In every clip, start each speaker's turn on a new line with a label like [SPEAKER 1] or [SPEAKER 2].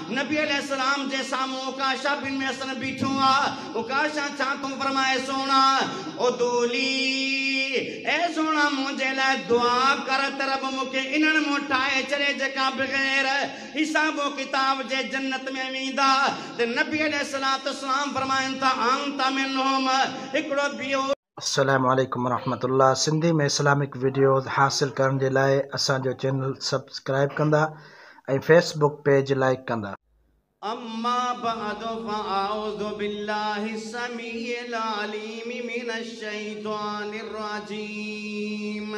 [SPEAKER 1] नबी अलैहिस्सलाम जे सामू उकाशा बिन महसन बीठो आ। उकाशा छा तू फरमाए सोना ओ दूली ए सोना मुझे ला दुआ कर तरब मुके इनन मोटाए चले जका बगैर हिसाबो किताब जे जन्नत में वींदा। ते नबी अलैहिस्सलाम फरमाइन ता अंत मिनहुम हिकड़ो बियो।
[SPEAKER 2] अस्सलामु अलैकुम वरहमतुल्लाह। सिंधी में इस्लामिक वीडियोज़ हासिल करण जे लाइ असांजो चैनल सब्सक्राइब कंदा ऐं फेसबुक पेज लाइक कंदा।
[SPEAKER 1] अम्मा बअदु फअऊज़ु बिल्लाहि समीइल अलीम मिनश शैतानिर रजीम।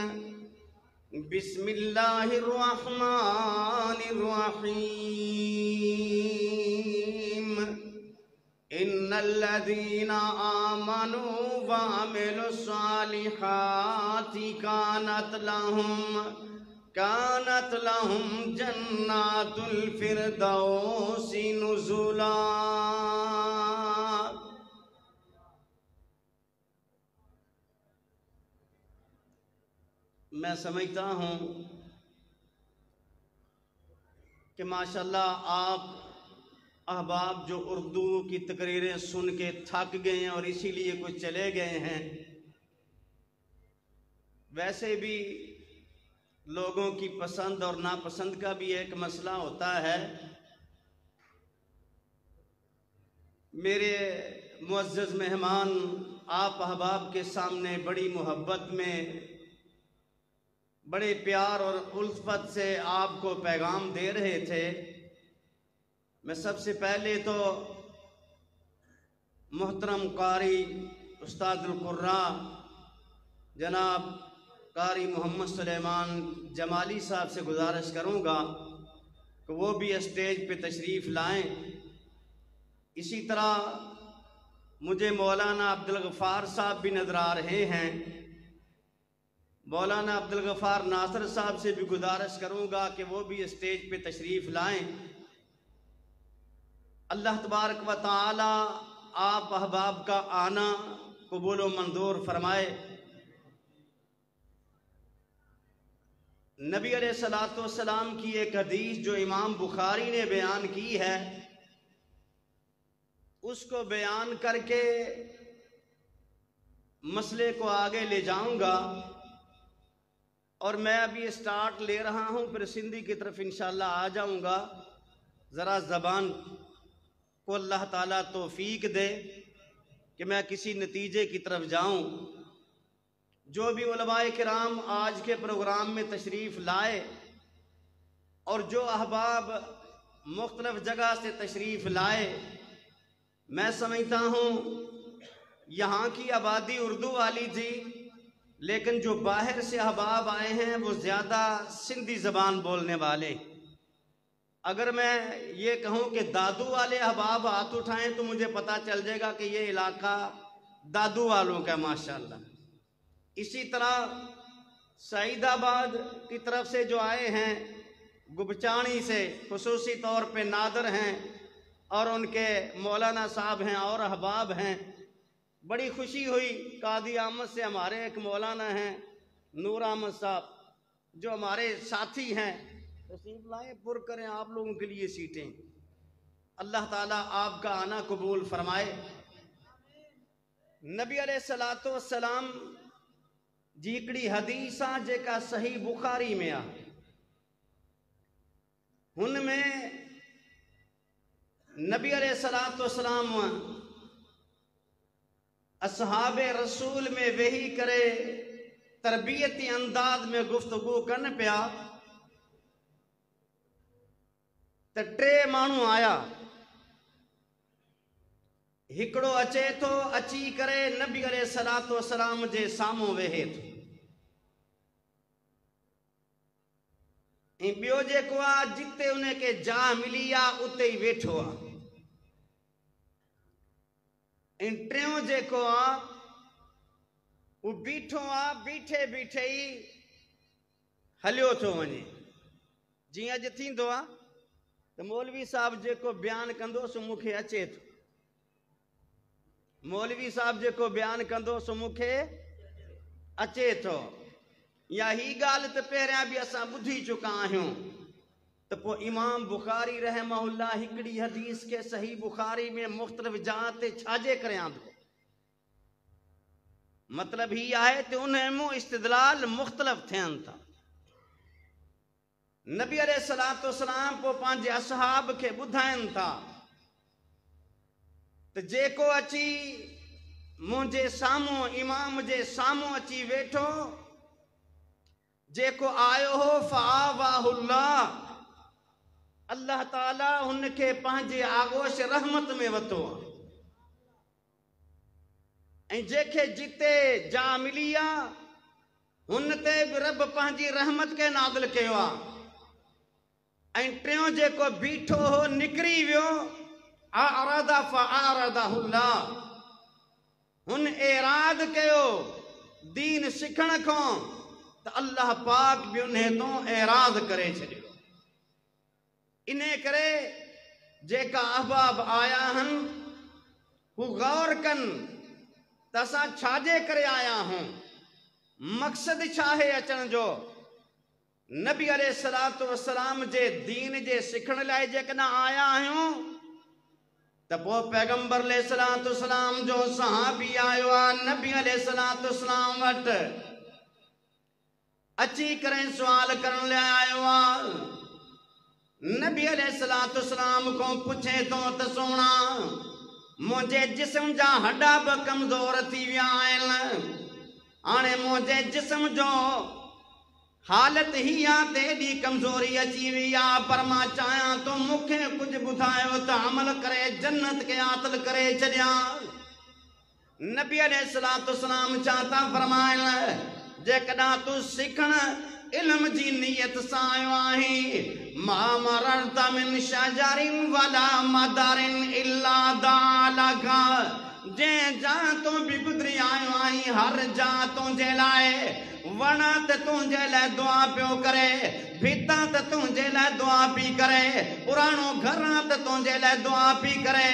[SPEAKER 1] बिस्मिल्लाहिर रहमानिर रहीम। इन्नल्लज़ीना आमनू व अमिलुस सालिहाति कानत लहुम जन्नातुल फिरदौसी नुज़ुला। मैं समझता हूँ कि माशाल्लाह आप अहबाब जो उर्दू की तकरीरें सुन के थक गए हैं और इसीलिए कुछ चले गए हैं। वैसे भी लोगों की पसंद और नापसंद का भी एक मसला होता है। मेरे मुअज़्ज़ज़ मेहमान आप अहबाब के सामने बड़ी मोहब्बत में, बड़े प्यार और उल्फत से आपको पैगाम दे रहे थे। मैं सबसे पहले तो मोहतरम कारी उस्तादुल कुर्रा जनाब कारी मोहम्मद सुलेमान जमाली साहब से गुजारिश करूँगा कि वो भी स्टेज पे तशरीफ़ लाएं। इसी तरह मुझे मौलाना अब्दुल गफ़ार साहब भी नज़र आ रहे हैं। मौलाना अब्दुल गफ़ार नासिर साहब से भी गुजारिश करूँगा कि वो भी स्टेज पे तशरीफ़ लाएं। अल्लाह तबारक व तआला आप अहबाब का आना कबूल व मंजूर फरमाए। नबी अलैहिस्सलातु वस्सलाम की एक हदीस जो इमाम बुखारी ने बयान की है, उसको बयान करके मसले को आगे ले जाऊंगा। और मैं अभी स्टार्ट ले रहा हूं, फिर सिंधी की तरफ इंशाअल्लाह आ जाऊंगा। ज़रा ज़बान को अल्लाह ताला तौफीक दे कि मैं किसी नतीजे की तरफ जाऊं। जो भी उलमाए किराम आज के प्रोग्राम में तशरीफ़ लाए और जो अहबाब मुख्तलिफ जगह से तशरीफ़ लाए, मैं समझता हूँ यहाँ की आबादी उर्दू वाली थी, लेकिन जो बाहर से अहबाब आए हैं वो ज़्यादा सिंधी ज़बान बोलने वाले। अगर मैं ये कहूँ कि दादू वाले अहबाब हाथ उठाएं तो मुझे पता चल जाएगा कि ये इलाका दादू वालों का माशाअल्लाह। इसी तरह सईदाबाद की तरफ से जो आए हैं, गुबचानी से खुसूसी तौर पे नादर हैं और उनके मौलाना साहब हैं और अहबाब हैं। बड़ी खुशी हुई। कादी अहमद से हमारे एक मौलाना हैं नूर अहमद साहब, जो हमारे साथी हैं, तशरीफ लाएं, पुर करें आप लोगों के लिए सीटें। अल्लाह ताला आपका आना कबूल फरमाए। नबी अलैहिस्सलातु वस्सलाम जी हिकिड़ी हदीस आहे जेका सही बुखारी में आहे। हुन में नबी अलैहिस्सलातु वस्सलाम असहाबे रसूल में वेही करे तरबियती अंदाज में गुफ्तगू कन पिया त टे माण्हू आया। हिकिड़ो अचे थो, अची करे नबी अलैहिस्सलातु वस्सलाम जे साम्हूं वेहे थो। ऐं ॿियो जेको आहे जिते उनखे जाइ मिली आहे उते ई वेठो आहे। ऐं टियों जेको आहे उहो बीठो आहे, बीठे बीठे ई हलियो थो वञे। जीअं अॼु थींदो आहे त मौलवी साहब जेको बयानु कंदो सो मूंखे अचे थो, मौलवी साहब जेको बयानु कंदो सो मूंखे अचे थो। या ही ॻाल्हि त पहिरियां बि असां ॿुधी चुका आहियूं तो पो इमाम बुखारी रहमहुल्लाह हिकड़ी हदीस के सही बुखारी में मुख्तलिफ जाते छाजे करे आंदो मतलब ही आहे ते उन्हें मो इस्तिदलाल मुख्तलिफ थियन था। नबी अलैहिस्सलातु वस्सलाम पो पांजे असहाब के बुधाइन था तो जेको अची मुझे सामो इमाम जे सामो अची वेठो जेको आयो हो फ़आवाहुल्लाह अल्लाह ताला उनके पांजे आगोश रहमत में वतो ऐं जेके जिते जा मिलिया हुन ते भी रब पांजी रहमत के नाज़िल कयो आ ऐं टियों जेको बीठो हो निकरी वियो आरदा फ़आरदाहुल्लाह हुन एराद कयो दीन सिखण को तो अल्लाह पाक भी उन्हें तो एराद करे छड़ियो। इन्हें करे जेका अहबाब आया हन हु गौर कन तसा छाजे करे आया हूं मकसद छा है अचण जो नबी अलैहिस्सलातु वस्सलाम जे दीन जे सिखण लाए जेकना आया आहियूं त पो पैगंबर अलैहिस्सलातु वस्सलाम जो सहाबी आयो आ नबी अलैहिस्सलातु वस्सलाम वट अची करे सवाल करण लाए आयो आ नबी अलैहिस्सलातु वस्सलाम को पूछे तो त सोना मुझे जिस्म जा हड्डा ब कमजोर थी विया आहिनि हाणे मुझे जिस्म जो हालत ही आ तेरी कमजोरी अची वई आ पर मां चाहां तो मुखे कुछ बुधायो त अमल करे जन्नत के हासिल करे छड़िया। नबी अलैहिस्सलातु वस्सलाम चाहता फरमाइल जेकॾा तू सिखण इल्म जी नियत सां आयो आहीं मा मररत मिन शजरिन वला मदरिन इल्ला दालका जे जा तो भी गुजरी आयो आहीं हर जा तुझे लाए वणा ते तुझे लाए दुआ पियो करे भिता ते तुझे लाए दुआ पी करे पुराणो घर ते तुझे लाए दुआ पी करे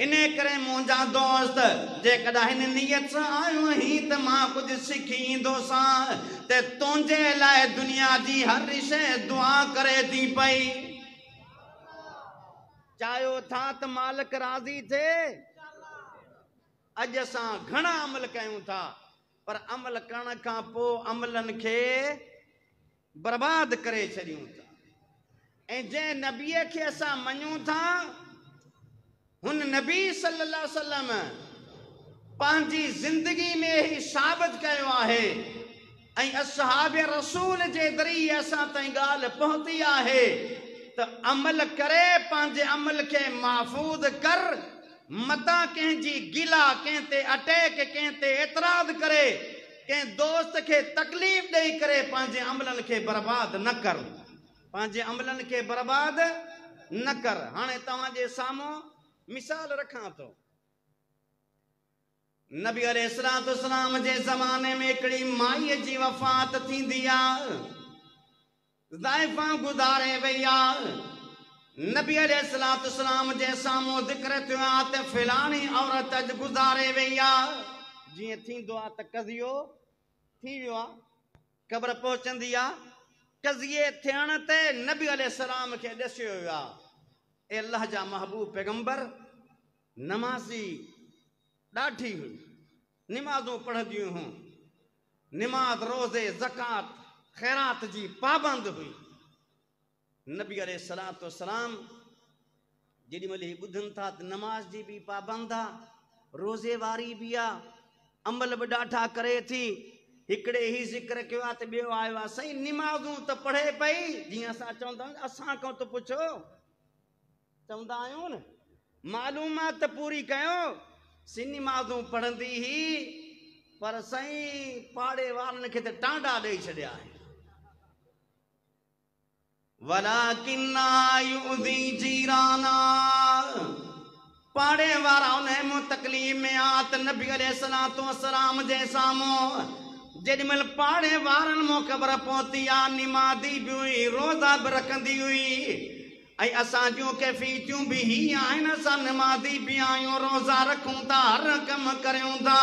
[SPEAKER 1] इने करे मुंहिंजा दोस्त जेकॾहिं हिन नियत सां आयो आहीं त मां कुछ सिखी ईंदोसां ते तुझे लाए दुनिया जी हर शइ दुआ करे थी पई चाहियो था त मालिक राज़ी थे। अज असां घणा अमल कयूं था पर अमल करण खां पोइ अमलन खे बर्बाद करे छॾियूं था ऐं जंहिं नबीअ खे असां मञूं था हुन नबी सल्लल्लाहु अलैहि वसल्लम पंहिंजी ज़िंदगी में ही साबित कयो आहे ऐं असहाब रसूल जे ज़रिए असां ताईं ॻाल्हि पहुती आहे त अमल करे पंहिंजे अमल खे महफूज़ कर मता कंहिंजी गिला कंहिं ते अटैक कंहिं ते एतराज़ करे कंहिं दोस्त खे तकलीफ़ ॾेई करे पंहिंजे अमलनि खे बर्बाद न कर पंहिंजे अमलनि खे बर्बाद न कर। हाणे तव्हांजे साम्हूं मिसाल रखां थो नबी अलैहिस्सलातु वस्सलाम जे ज़माने में हिकिड़ी माईअ जी वफ़ात थींदी आहे ज़ाइफ़ा गुज़ारे वई आहे नबी अलैहिस्सलातु वस्सलाम जे साम्हूं ज़िक्र थियो आहे त फलाणी औरत अॼु गुज़ारे वई आहे जीअं थींदो आहे त कज़ियो थी वियो आहे ख़बर पहुचंदी आहे कज़िये थियण ते नबी अलैहिस्सलाम खे ॾसियो वियो आहे ए अल्लाह जा महबूब पैगंबर नमाज़ी ॾाढी हुई निमाज़ूं पढ़ंदियूं हुयूं निमाज़ रोज़े ज़कात ख़ैरात जी पाबंद हुई। नबी अलैहिस्सलातु वस्सलाम जेॾीमहिल ही ॿुधनि था त नमाज़ जी बि पाबंद आहे रोज़े वारी बि आहे अमल बि ॾाढा करे थी हिकिड़े ही ज़िक्र कयो आहे त ॿियो आयो आहे साईं निमाज़ूं त पढ़े पई जीअं असां चवंदा आहियूं असां खां त पुछो चवंदा आहियूं न मालूमात पूरी कयो निमाज़ूं पढ़ंदी ही पर साईं पाड़े वारनि खे त टांडा ॾेई छॾिया आहिनि वलाकिन्ना युदी जीराना पाड़े वारा उन्हें मो तकलीफ़ में आ त नबी अलैहिस्सलातु वस्सलाम जे साम्हूं जेॾीमहिल पाड़े वारनि मो ख़बर पहुती आ निमाज़ी बि हुई रोज़ा बि रखंदी हुई ऐं असां जूं कैफ़ियतूं बि ही आहिनि असां निमाज़ी बि आहियूं रोज़ा रखूं था हर कमु करियूं था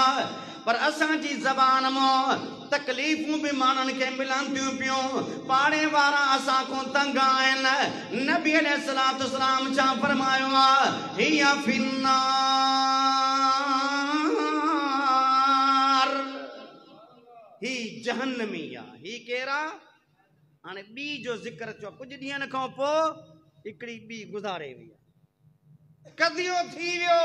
[SPEAKER 1] पर असांजी ज़बान मां तकलीफ़ूं भी माण्हुनि खे मिलनि थियूं पियूं पाड़े वारा असां खां तंग आहिनि नबी अलैहिस्सलातु वस्सलाम छा फरमायो आहे हिया फिन्नार ही जहन्नमी आहे ही केरा हाणे ॿी जो ज़िक्र चओ कुझु ॾींहंनि खां पोइ हिकिड़ी ॿी गुज़ारे वई कदियो थी वियो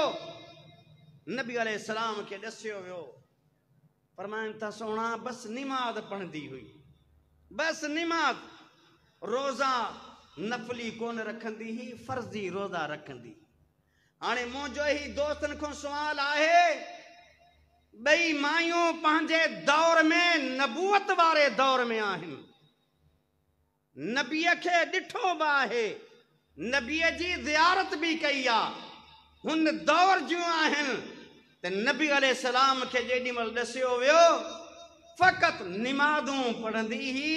[SPEAKER 1] नबी अलैहिस्सलाम खे ॾसियो वियो फरमाइनि था सोना बस निमाज़ पढ़ंदी हुई बस निमाज़ रोज़ा नफ़ली कोन रखंदी ही फर्ज़ी रोज़ा रखंदी हाणे मुंहिंजो ही दोस्तनि खां सुवाल आहे ॿई मायूं पंहिंजे दौर में नबूअत वारे दौर में आहिनि नबीअ खे ॾिठो बि आहे नबीअ जी ज़ियारत बि कई आहे हुन दौर जूं आहिनि त नबी अलैहिस्सलाम खे जेॾी महिल ॾसियो वियो फ़क़ति निमाज़ूं पढ़ंदी ही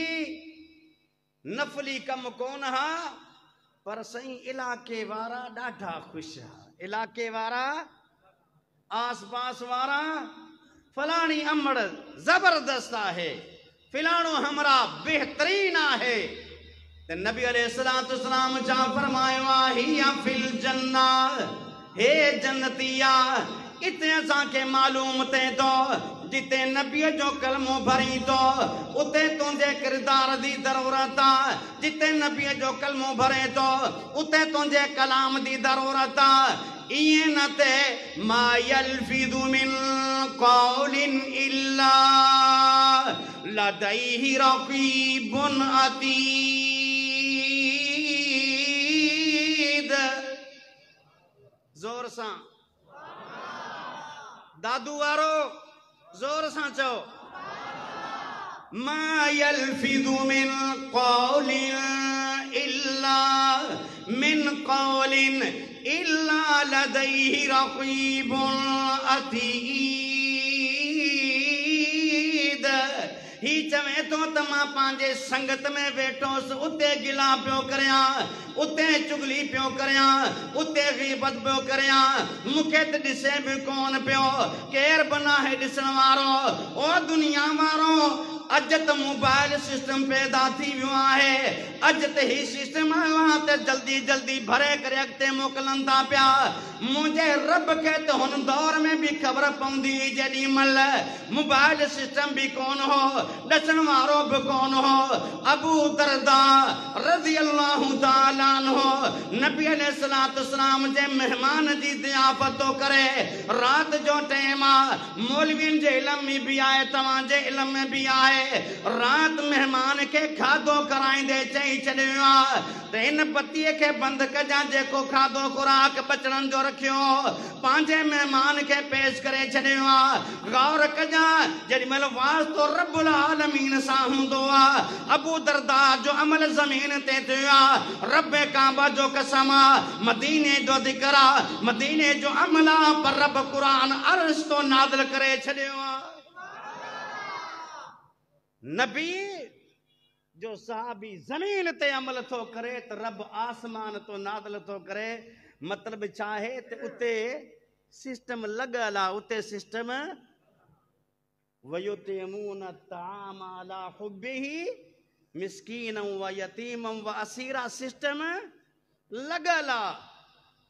[SPEAKER 1] नफ़ली कम कोन हा पर सही इलाके वारा ॾाढा ख़ुशि हा इलाके वारा आस पास वारा फलाणी अमड़ ज़बरदस्त आहे फिलाणो हमरा बेहतरीन आहे त नबी अलैहिस्सलातु वस्सलाम छा फरमायो आहे हिया फिल जन्ना हे जन्नतिया इते असांखे मालूम थिए थो जिते नबीअ जो कलमो भरी थो उते तुंहिंजे किरदार जी ज़रूरत आहे जिते नबीअ जो कलमो भरे थो उते तुंहिंजे कलाम जी ज़रूरत आहे इएं न ते मा यल्फिज़ु मिन क़ौलिन इल्ला लदैहि रक़ीबुन अतीद जोर सां दादू वारो जोर सां चओ मा यल्फिज़ु मिन क़ौलिन इल्ला लदैहि रक़ीबुन अतीद ही चवे तो त मां पंहिंजे संगत में वेठोसि उते गिला पियो करियां उते चुगली पियो करियां उते ग़ीबत पियो करियां मूंखे त ॾिसे बि कोन पियो केर बना है ॾिसण वारो ओ दुनिया वारो अज त मोबाइल सिस्टम पैदा थी वियो आहे अज त ही सिस्टम आयो आहे त जल्दी जल्दी भरे करे अॻिते मोकिलनि था पिया मुंहिंजे रब खे त हुन दौर में बि ख़बर पवंदी हुई जेॾी महिल मोबाइल सिस्टम बि कोन हो ॾसण वारो बि कोन हो अबू दरदा रज़ी अल्लाहु ताला अन्हु नबी अलैहिस्सलातु वस्सलाम जे मेहमान जी ज़ियाफ़त थो करे राति जो टाइम आहे मौलवियुनि जे इल्म में बि आहे तव्हांजे इल्म में बि आहे रात मेहमान के खाधो कराईंदे चई छॾियो आहे त हिन बत्तीअ खे बंदि कजां जेको खाधो खुराक बचड़नि जो रखियो पंहिंजे मेहमान खे पेश करे छॾियो आहे गौर कजां जेॾी महिल वास्तो रब्बुल आलमीन सां हूंदो आहे अबू दरदा जो अमल ज़मीन ते थियो आहे रब काबा जो कसम आहे मदीने जो ज़िक्र आहे मदीने जो अमल आहे पर रब क़ुरान अर्श तो नाज़िल करे छॾियो आहे नबी जो सहाबी ज़मीन ते अमल थो करे त रब आसमान तो नाज़िल थो करे मतलब छा आहे त उते सिस्टम लॻल आहे उते सिस्टम वयुतिमून ताम अला हुब्बिही मिस्कीनम व यतीमम व असीरा सिस्टम लॻल आहे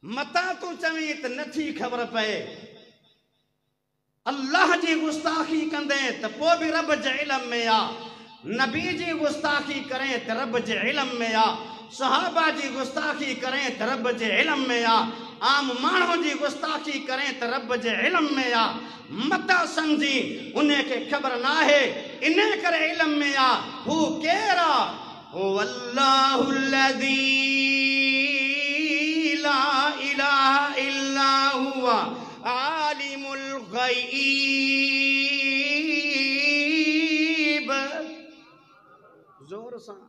[SPEAKER 1] मता तूं चवीं त नथी ख़बर पए अल्लाह जी गुस्ताखी कंदे त पोइ बि रब जे इल्म में आहे नबी जी गुस्ताखी करें त रब जे इल्म में आहे सहाबा जी गुस्ताखी करें त रब जे इल्म में आहे आम माण्हू जी गुस्ताखी करें त रब जे इल्म में आहे मता समझी उन खे ख़बर न आहे इन करे इल्म में आहे हू केर आहे हू अल्लाहुल्लज़ी ला इलाहा इल्ला हुवा आलिमुल गैब जोर सां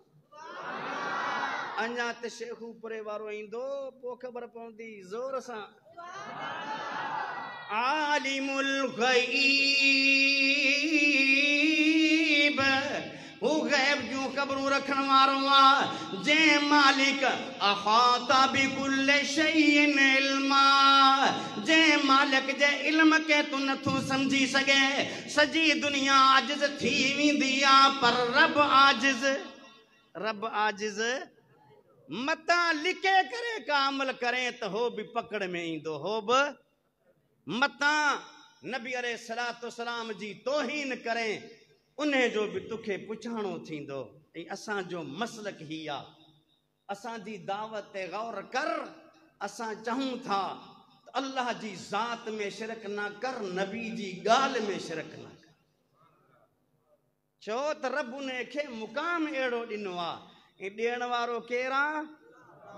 [SPEAKER 1] अञा त शेखूपुरे वारो ईंदो पोइ ख़बर पवंदी जोर सां आलिमुल गैब हू गैब जूं ख़बरूं रखण वारो आहे जंहिं मालिक अहाता बिकुल्लि शैइन इल्मा जंहिं मालिक जे इल्म के तू नथू समझी सके सजी दुनिया आजिज थी वेंदी आ पर रब आजिज मता लिखे करे का अमल करें तो हो भी पकड़ में ईंदो हो बि मता नबी अलैहिस्सलातु वस्सलाम जी तौहीन करें उन्हें जो भी तुखे पुछाणो थींदो। ऐं असांजो मसलक ही आ असांजी दावत ते गौर कर। असां चाहूं था अल्लाह जी ज़ात में शिरक ना कर नबी जी ॻाल्हि में शिरक ना कर छो त रब उन खे मुक़ाम अहिड़ो ॾिनो आहे ऐं ॾियण वारो केरु आहे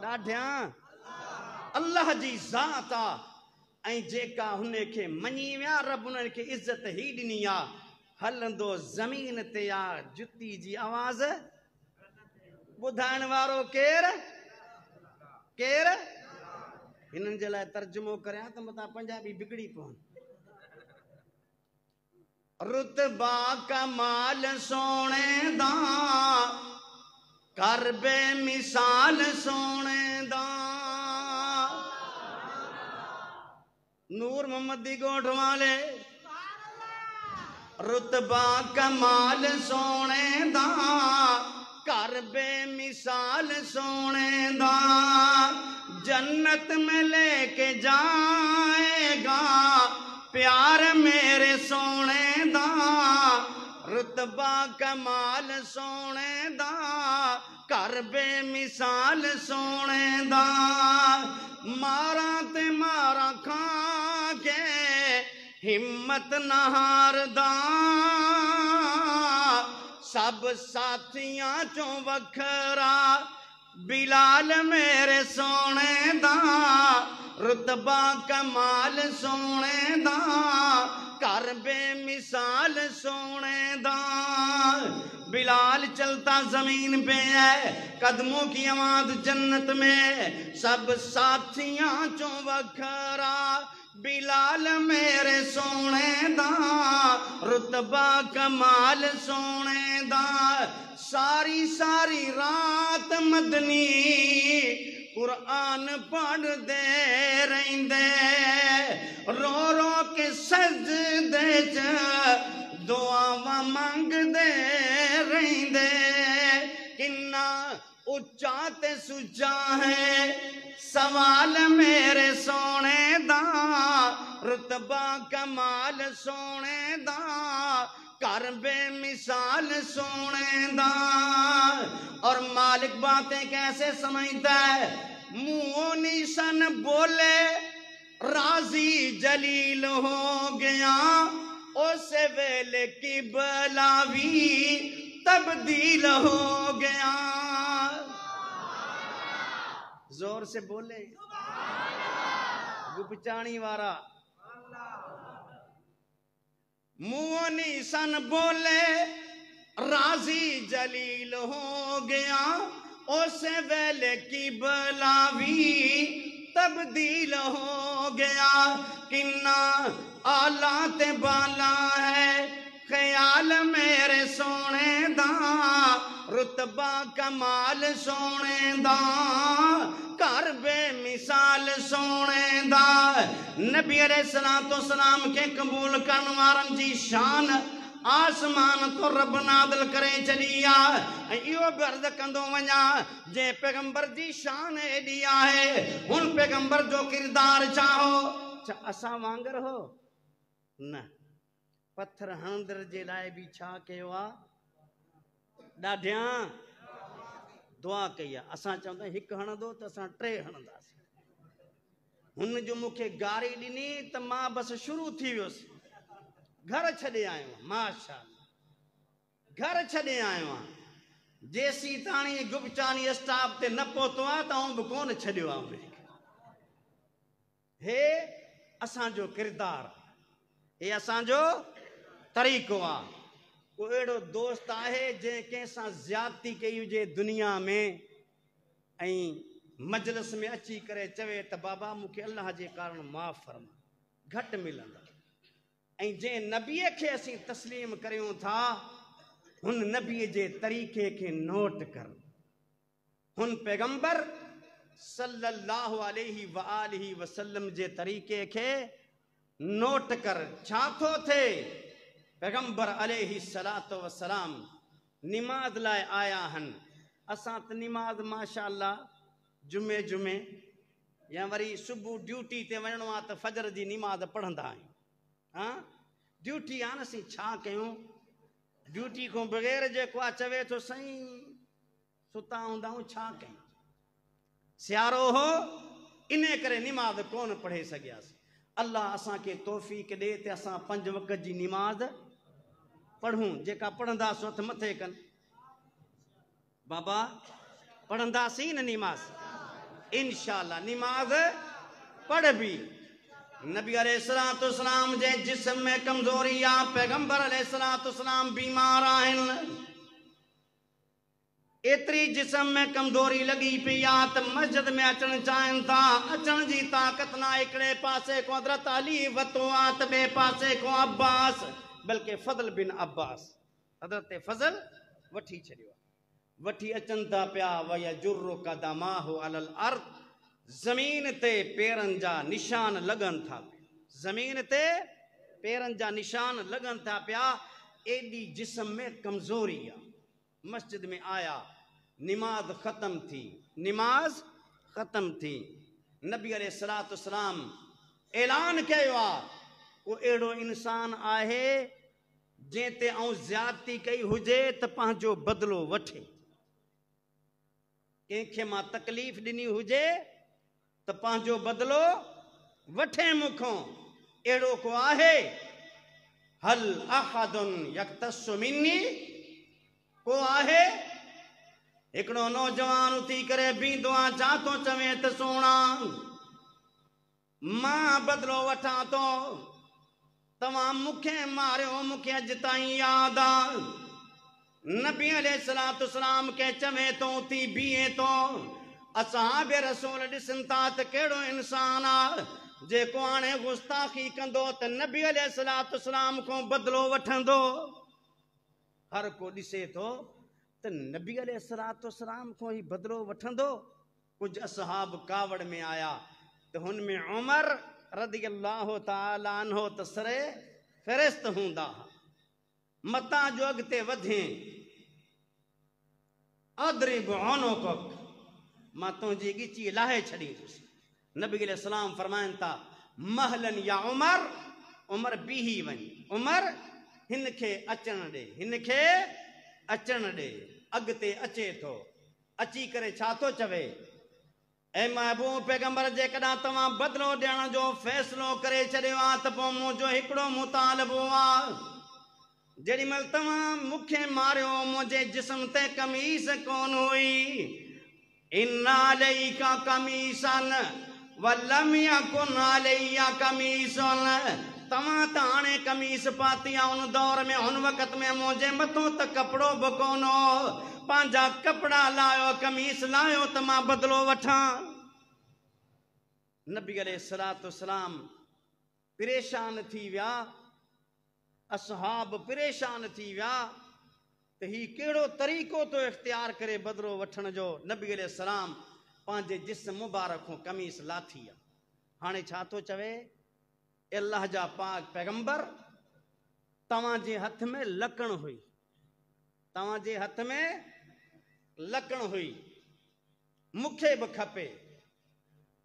[SPEAKER 1] ॾाढिया अल्लाह जी ज़ात आहे ऐं जेका हुन खे मञी विया रब उन्हनि खे इज़त ई ॾिनी आहे हलंदो ज़मीन ते आहे जुती जी आवाज़ ॿुधाइण वारो केरु केरु हिननि जे लाइ तर्जुमो करियां त मतां पंजाबी बिगड़ी पवनि। रुतबा कमाल सोने दा कर बे मिसाल सोने दा नूर मोहम्मद दी गोठ वाले रुतबा कमाल सोने दा कर बे मिसाल सोने दा जन्नत में लेके जाएगा प्यार मेरे सोने दा रुतबा कमाल सोने दा कर बे मिसाल सोने दा मारा ते मारा खा के हिम्मत नहारदा सब साथियां चों वखरा बिलाल मेरे सोने दा रुतबा कमाल सोने दा कर बेमिसाल सोने दा बिलाल चलता जमीन पे है कदमों की आवाज जन्नत में सब साथियां चों वखरा बिलाल मेरे सोने दा रुतबा कमाल सोने दा सारी सारी रात मदनी कुरान पढ़ दे रहिंदे रो रो के सजदे च दुआवां मंगदे रहिंदे किन्ना उच्चा ते सुचा है सवाल मेरे सोने दा रुतबा कमाल सोने दा कर बेमिसाल सोने दा। और मालिक बातें कैसे समझता है मुँह निशन बोले राजी जलील हो गया उस वेले की बलावी तब्दील हो गया। जोर से बोले गुपचाणी वारा मुँह सन बोले राजी जलील हो गया उस वेले की बलावी तब्दील हो गया किन्ना आला ते बाला है ख्याल मेरे सोने दा रुतबा कमाल सोने दा कर बेमिसाल सोने दा। नबी अलैहिस्सलातु वस्सलाम के कबूल करन वारन जी शान आसमान तो रब नादिल करे चलिया इहो अर्ज कंदो वञा जे पैगंबर जी शान एडी आहे हुन पैगंबर जो किरदार चाहो असां वांगर हो न पत्थर हणंदड़ जे लाइ बि छा कयो आहे ॾाढिया दुआ कई आहे असां चवंदा हिकु हणंदो त असां टे हणंदासीं हुन जो मूंखे गारी ॾिनी त मां बसि शुरू थी वियुसि घर छॾे आयो आहियां माशाअल्लाह घर छॾे आयो आहियां जेसी ताणी गुपचानी स्टाफ ते न पहुतो आहे त आऊं बि कोन छॾियो आहे उनखे हे असांजो किरदार हे असांजो तरीक़ो आहे को अहिड़ो दोस्त आहे जंहिं कंहिंसां ज़्यादती कई हुजे दुनिया में ऐं मजलिस में अची करे चवे त बाबा मूंखे अल्लाह जे कारण माफ़ फरमा घटि मिलंदा ऐं जंहिं नबीअ खे असीं तस्लीम करियूं था हुन नबीअ जे तरीक़े खे नोट कर हुन पैगंबर सल्लल्लाहु अलैहि वआलिहि वसल्लम जे तरीक़े खे नोट कर छा थो थे। पैगंबर अलैहि सलातो वसलाम निमाज़ लाइ आया हन। असां त निमाज़ माशाअल्लाह जुमे जुमे या वरी सुबुह ड्यूटी ते वञिणो आहे त फजर जी निमाज़ पढ़ंदा आहियूं। हाँ ड्यूटी आहे न, असीं छा कयूं। ड्यूटी खां बग़ैर जेको आहे चवे थो साईं सुता हूंदा आहियूं छा कयूं। सियारो हो इन करे निमाज़ कोन पढ़े सघियासीं। अल्लाह असांखे तौफ़ीक़ ॾे त असां 5 वक़्त जी निमाज़ पढ़ूं। जेका पढ़ंदासीं हथ मथे कनि बाबा, पढ़ंदासीं न निमाज़ इंशाअल्लाह। निमाज़ पढ़ भी। नबी अलैहिस्सलाम जे जिस्म में कमज़ोरी आहे। पैगंबर अलैहिस्सलाम बीमार आहिनि। एतरी जिस्म में कमज़ोरी लगी पई आहे त मस्जिद में अचण चाहिनि था, अचण जी ताक़त ना। हिकिड़े पासे को हज़रत अली वतो आहे त ॿिए पासे को अब्बास, बल्कि फज़ल बिन अब्बास हज़रत फज़ल वठी छॾियो आहे। वठी अचनि था पिया वयजुर्रु क़दमाहु अलल अर्द, ज़मीन ते पेरनि जा निशान लॻनि था पिया। ज़मीन ते पेरनि जा निशान लॻनि था पिया। एॾी जिस्म में कमज़ोरी आहे। मस्जिद में आया, निमाज़ ख़त्म थी। निमाज़ ख़त्म थी। नबी अलैहिस्सलाम ऐलान कयो आहे को अहिड़ो इंसान आहे जंहिं ते ऐं ज़्यादती कई हुजे त पंहिंजो बदिलो वठे। कंहिंखे मां तकलीफ़ ॾिनी हुजे त पंहिंजो बदिलो वठे मूंखों। अहिड़ो को आहे? हल अहदुन यक्तसु मिन्नी, को आहे? हिकिड़ो नौजवान उथी करे बींदो आहे, छा थो चवे त सोणा मां बदिलो वठां थो। तव्हां मूंखे मारियो, मूंखे अॼु ताईं यादि आहे। नबी अलैहिस्सलाम के चवे तो उथी बीहे तो। असहाब रसूल ॾिसनि था त कहिड़ो इंसान आहे जेको हाणे गुस्ताखी कंदो त नबी अलैहिस्सलाम खां बदिलो वठंदो। हर को ॾिसे थो त नबी अलैहिस्सलाम खां ई बदिलो वठंदो। कुझु असहाब कावड़ में आया त हुन में उमर रज़ियल्लाहु ताला अन्हु त सरे फ़हिरिस्त हूंदा। मतां जो अॻिते वधे, अदरिब उनुक़क, मां तुंहिंजी ॻिची लाहे छॾींदुसि। नबी अलैहिस्सलाम फरमाइनि था महलन या उमर, उमर बीही वञ। उमर हिन खे अचण ॾे, हिन खे अचण ॾे। अॻिते अचे थो। अची करे छा थो चवे? ऐ महबूब पैगंबर, जेकॾहिं तव्हां बदिलो ॾियण जो फ़ैसिलो करे छॾियो आहे त पोइ मुंहिंजो हिकिड़ो मुतालबो आहे। जेॾी महिल तव्हां मूंखे मारियो मुंहिंजे जिस्म ते कमीस कोन हुई। इन्ना अलैका कमीसन वलम यकुन अलैया कमीसन, तव्हां त हाणे कमीस पाती आहे। उन दौर में हुन वक़्त में मुंहिंजे मथां त कपिड़ो बि कोन हो। पंहिंजा कपिड़ा लायो, कमीस लायो त मां बदिलो वठां। नबी अलैहिस्सलाम परेशान थी विया। असहाब परेशान थी विया त ही कहिड़ो तरीक़ो तो इख्तियार करे बदिलो वठण जो। नबी अलैहिस्सलाम पंहिंजे जिस्म मुबारक खां कमीस लाथी आहे। हाणे छा थो चवे? अल्लाह जा पाक पैगंबर, तव्हांजे हथ में लकड़ हुई, तव्हांजे हथ में लकड़ हुई, मूंखे बि खपे।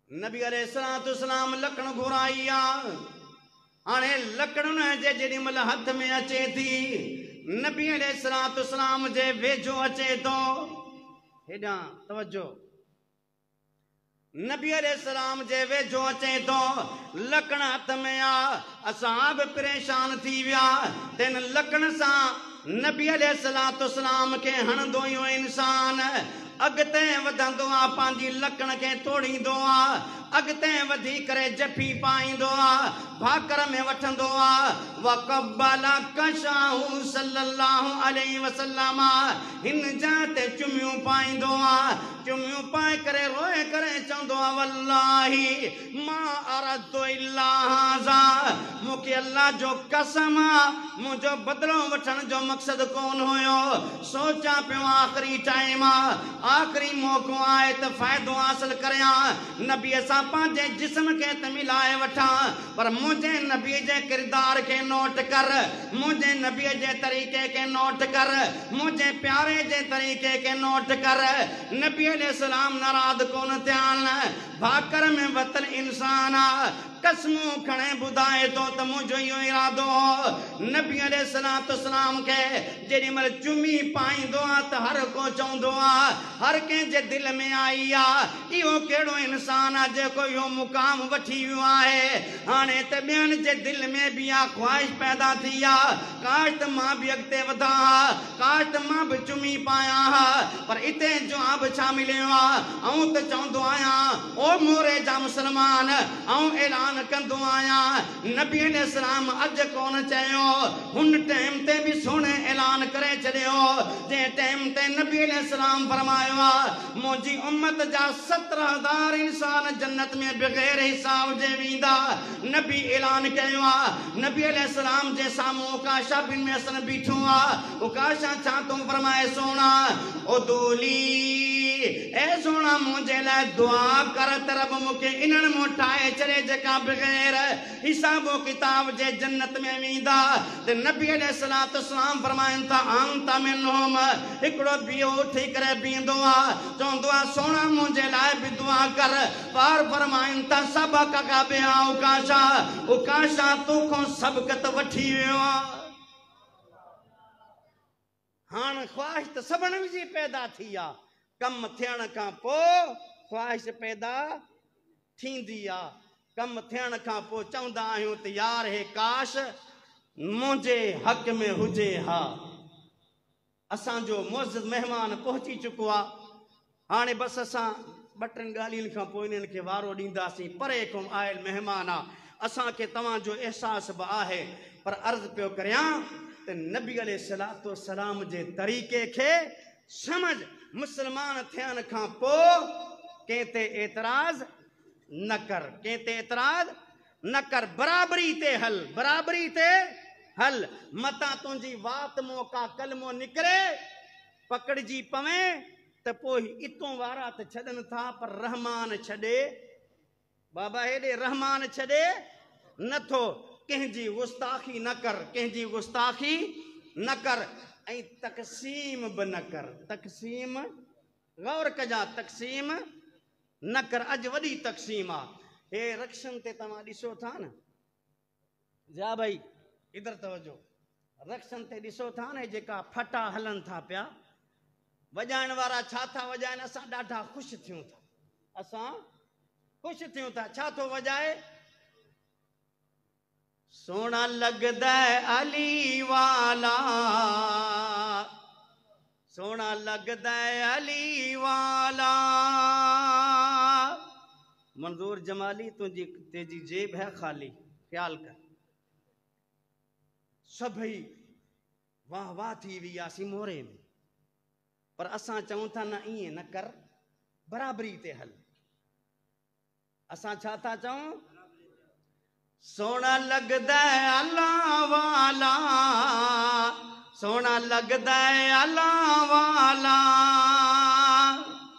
[SPEAKER 1] नबी अलैहिस्सलाम लकड़ घुराई आहे। हाणे लकड़ुनि जे जेॾी महिल हथ में अचे थी, नबी अलैहिस्सलाम जे वेझो अचे थो। हेॾां तवज्जो, नबी अलैहिस्सलाम जे वेझो अचे थो, लकड़ हथ में आ। असहाब परेशान थी विया। तिन लकड़ सां नबी अलैहिस्सलाम खे हणंदो ई इंसान अॻिते वधंदो आहे, पंहिंजी लकड़ खे तोड़ींदो आहे, अॻिते वधी करे जफ़ी पाईंदो आहे, भाकर में वठंदो आहे। वक़ब्बल कशाहु सल्लल्लाहु अलैहि वसल्लम, हिन जॻह ते चुमियूं पाईंदो आहे। चुमियूं पाए करे रोए करे चवंदो आहे वल्लाही मां अरदतु इल्ला हाज़ा, मूंखे अल्लाह जो कसम आहे मुंहिंजो बदिलो वठण जो मक़सदु कोन हुयो। सोचां पियो आख़िरी टाइम आहे, आख़िरी मौक़ो आहे त फ़ाइदो हासिल करियां। नबीअ सां पंहिंजे जिस्म खे त मिलाए वठां पर मुंहिंजे नबी जे किरदार खे नोट कर मुंहिंजे नबी जे तरीक़े खे नोट कर मुंहिंजे प्यारे जे तरीक़े खे नोट कर नबी अलैहिस्सलाम नाराज़ कोन थिया भाकर में वतन इंसान कसमूं खणे ॿुधाए थो त मुंहिंजो इहो इरादो हो नबी अलैहिस्सलाम खे जेॾी महिल चुमी पाईंदो आहे त हर को चवंदो आहे हर कंहिंजे दिलि में आई आहे इहो कहिड़ो इंसान आहे जेको इहो मुक़ाम वठी वियो आहे हाणे त ॿियनि जे दिलि में बि इहा ख़्वाहिश पैदा थी आहे काश त मां बि अॻिते वधां हा काश त मां बि चुमी पायां हा पर हिते जवाब छा मिलियो आहे ऐं त चवंदो आहियां ओ मोरे जा मुस्लमान ऐं ऐलान कंदो आहियां नबी अलैहिस्सलाम अॼु कोन चयो हुन टाइम ते बि सुहिणे ऐलान करे छॾियो जंहिं टाइम ते नबी अलैहिस्सलाम फरमायो आहे मुंहिंजी उम्मत जा 70,000 इंसान जन्नत में बग़ैर हिसाब जे वेंदा नबी ऐलान कयो आहे नबी अलैहिस्सलाम जे साम्हूं उकाशा बिन महसन बीठो आहे उकाशा छा तूं फरमाए सोना ओ दोली ए सोना मुंहिंजे लाइ दुआ कर त रब मूंखे इन्हनि मां ठाहे छॾे जेका बग़ैर हिसाबो किताब जे जन्नत में वेंदा त नबी अलैहिस्सलाम फरमाइनि था अंत मिनहुम हिकिड़ो बियो उठी करे बीहंदो आहे चवंदो आहे सोना मुंहिंजे लाइ बि दुआ कर पार फरमाइनि था सबक का बिया उकाशा तोखां सबक़त वठी वियो आहे हाणे ख़्वाहिश त सभिनी जी पैदा थी आहे कम थियण खां पोइ ख़्वाहिश पैदा थींदी आहे कम थियण खां पोइ चवंदा आहियूं त यार हे काश मुंहिंजे हक़ में हुजे हा असांजो मुअज़्ज़िज़ महिमान पहुची चुको आहे हाणे बसि असां 2-3 ॻाल्हियुनि खां पोइ इन्हनि खे वारो ॾींदासीं परे खां आयल महिमान आहे असांखे तव्हांजो अहसासु बि आहे पर अर्ज़ु पियो करियां त नबी अलैहिस्सलाम जे तरीक़े खे समझ मुस्लमान थियण खां पोइ कंहिं ते एतिराज़ न कर कंहिं ते एतिराज़ न कर बराबरी ते हल मतां तुंहिंजी वात मौका कलमो निकिरे पकड़जी पवे त पोइ इतों वारा त छॾनि था पर रहमान छॾे बाबा हेॾे रहमान छॾे नथो कंहिंजी गुस्ताखी न कर कंहिंजी गुस्ताखी न कर ऐं तक़सीम बि न कर तक़सीम गौर कजा तक़सीम न कर अॼु वॾी तक़सीम आहे हे रक्षन ते तव्हां ॾिसो था न जा भाई इधर तवजो रक्षन ते ॾिसो था न जेका फटा हलनि था पिया वॼाइण वारा छा था वॼाइनि असां ॾाढा ख़ुशि थियूं था छा थो वॼाए सोना लगदा अली वाला सोना लगदा अली वाला मंजूर जमाली तुझी तेजी जेब है खाली ख्याल कर सभई वाह वाह थी वी आसी मोरे में पर असां चऊं था न ईअं न कर बराबरी ते हल असां छा था चऊं सोना लगदा अल्लाह वाला सोना लगदा अल्लाह वाला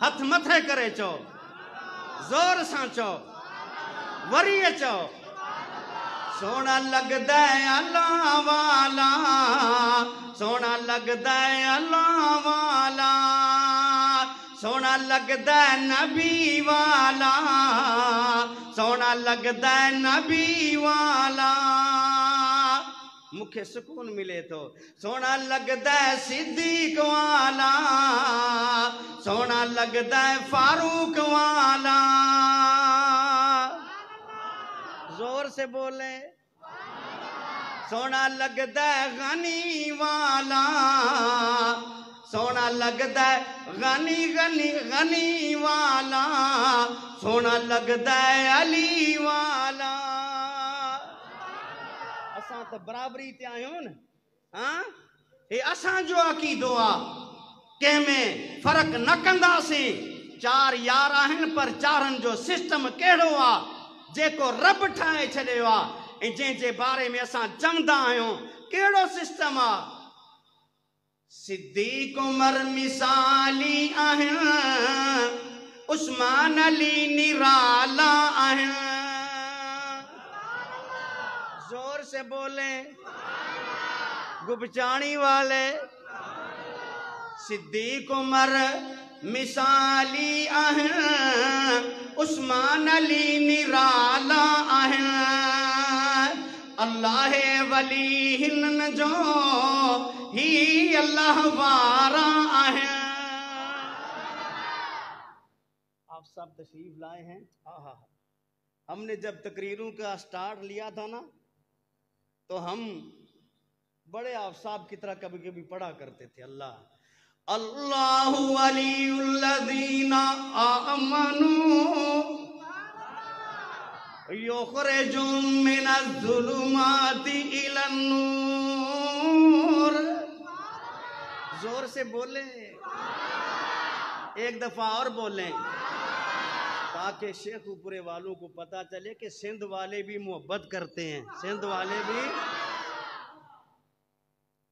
[SPEAKER 1] हथ मथे करे चो जोर सां चो वरी चो सोना लगदा अल्लाह वाला सोना लगदा अल्लाह वाला सोना लगदा नबी वाला सोना लगदा नबी वाला मुखे सुकून मिले तो सोना लगदा सिद्दीक वाला सोना लगदा फारूक वाला जोर से बोले सोना लगदा गनी वाला सोना लगदा गनी गनी गनी वाला सोना लगदा अली वाला असां त बराबरी ते आहियूं न हाँ हे असांजो अक़ीदो आहे कंहिंमें फ़र्क़ु न कंदासीं 4 यार आहिनि पर चारनि जो सिस्टम कहिड़ो आहे जेको रब ठाहे छॾियो आहे ऐं जंहिंजे बारे में असां चवंदा आहियूं कहिड़ो सिस्टम आहे सिद्दीक़ उमर मिसाली आहिनि उस्मान अली निराला आहिन। जोर से बोले गुबचाणी वाले। सिद्दीक उमर मिसाली आहिन, उस्मान अली निराला आहिन। अल्लाह वली हिन जो ही अल्लाह वारा आहिन। आप सब तशरीफ लाए हैं। हाँ, हमने जब तकरीरों का स्टार्ट लिया था ना, तो हम बड़े आफसाब की तरह कभी कभी पढ़ा करते थे, अल्लाहु वलियुल्लज़ीना आमनू युखरिजुहुम मिनज़्ज़ुलुमाति इलन्नूर। जोर से बोले, एक दफा और बोलें, ताकि शेखपुरे वालों को पता चले कि सिंध वाले भी मोहब्बत करते हैं। सिंध वाले भी।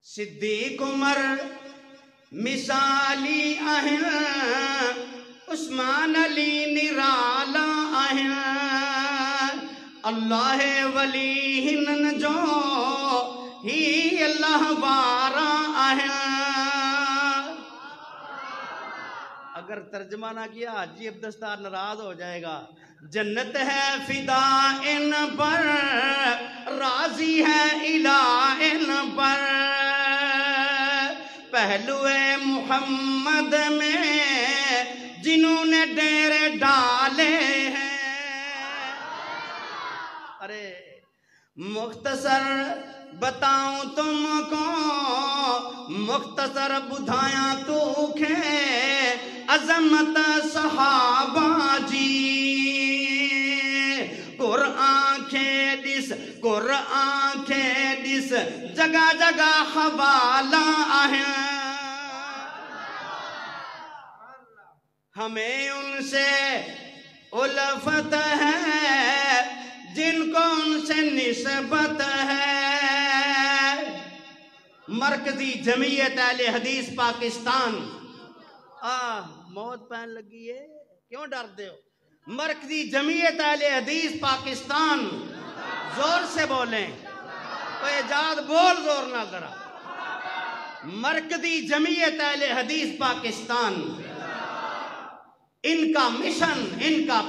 [SPEAKER 1] सिद्दीक उमर मिसाली आहिन, उस्मान अली निराला आहिन। अल्लाह वली हिन जो ही अल्लाह वारा आहिन। अगर तर्जमा ना किया हाजी अब्दस्तार नाराज हो जाएगा। जन्नत है फिदा इन पर, राजी है इला इन पर। पहलुए मोहम्मद में जिन्होंने डेरे डाले हैं। अरे मुख्तसर बताऊं तुमको, मुख्तसर बुधाया तो खे अजमत सहाबा जी। कुरान खे दिस जगह जगह हवाला है। हमें उनसे उल्फत है जिनको उनसे निस्बत है। मरकजी जमीयत अहले हदीस पाकिस्तान। मौत पैन लगी है, क्यों डरते हो? मरकजी जमीयत अहले हदीस पाकिस्तान। जोर से बोलें, तो एजाद बोल जोर ना जरा। मरकजी जमीयत अहले हदीस पाकिस्तान, इनका मिशन, इनका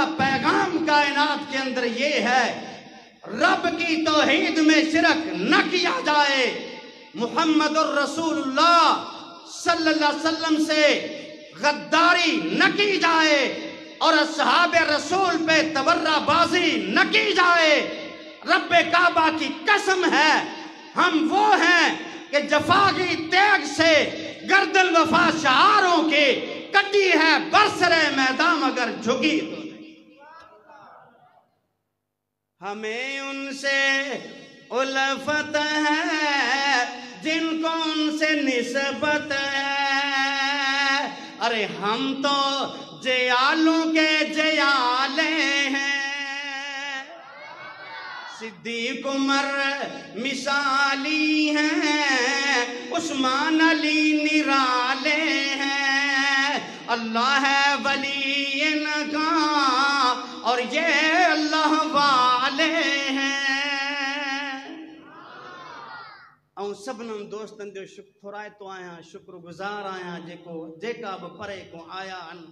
[SPEAKER 1] पैगाम कायनात के अंदर ये है, रब की तौहीद में शिरक न किया जाए, मुहम्मदुर रसूलुल्लाह सल्लल्लाहु अलैहि वसल्लम से गद्दारी न की जाए और असहाबे रसूल पे तबर्राबाजी न की जाए। रब्बे काबा की कसम है, हम वो हैं कि जफा की त्याग से गर्दन वफा शआरों की कटी है बरसरे मैदान मगर झुकी तो नहीं। हमें उनसे उल्फत है जिनको उनसे निस्बत है। अरे हम तो जयालों के जयाले हैं। सिद्दीक उमर मिसाली हैं, उस्मान अली निराले हैं। अल्लाह है वली इनका और ये अल्लाह वाले हैं। ऐं सभिनीनि दोस्तनि जो थोराए तो आहियां, शुक्रगुज़ार आहियां जेको जेका बि परे को आया आहिनि।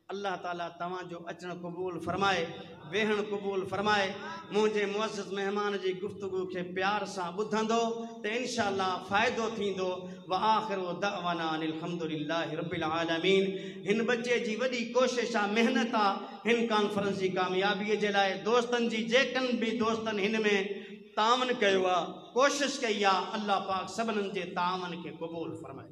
[SPEAKER 1] अल्लाह ताला तव्हांजो अचणु क़बूल फरमाए, वेहण क़बूल फरमाए। मुंहिंजे मुअज़्ज़ज़ महिमान जी गुफ़्तगू खे प्यार सां ॿुधंदो त इंशाअल्लाह फ़ाइदो थींदो। व आख़िरु दअवाना अनिल हम्दुलिल्लाहि रब्बिल आलमीन। हिन बच्चे जी वॾी कोशिश आहे, महिनत आहे हिन कॉन्फ्रेंस जी कामयाबीअ जे लाइ। दोस्तनि जी जेकनि बि दोस्तनि हिन में तावन कयो आहे, कोशिश कई आहे, अल्लाह पाक सभिनीनि जे तावन खे क़बूल फरमाए।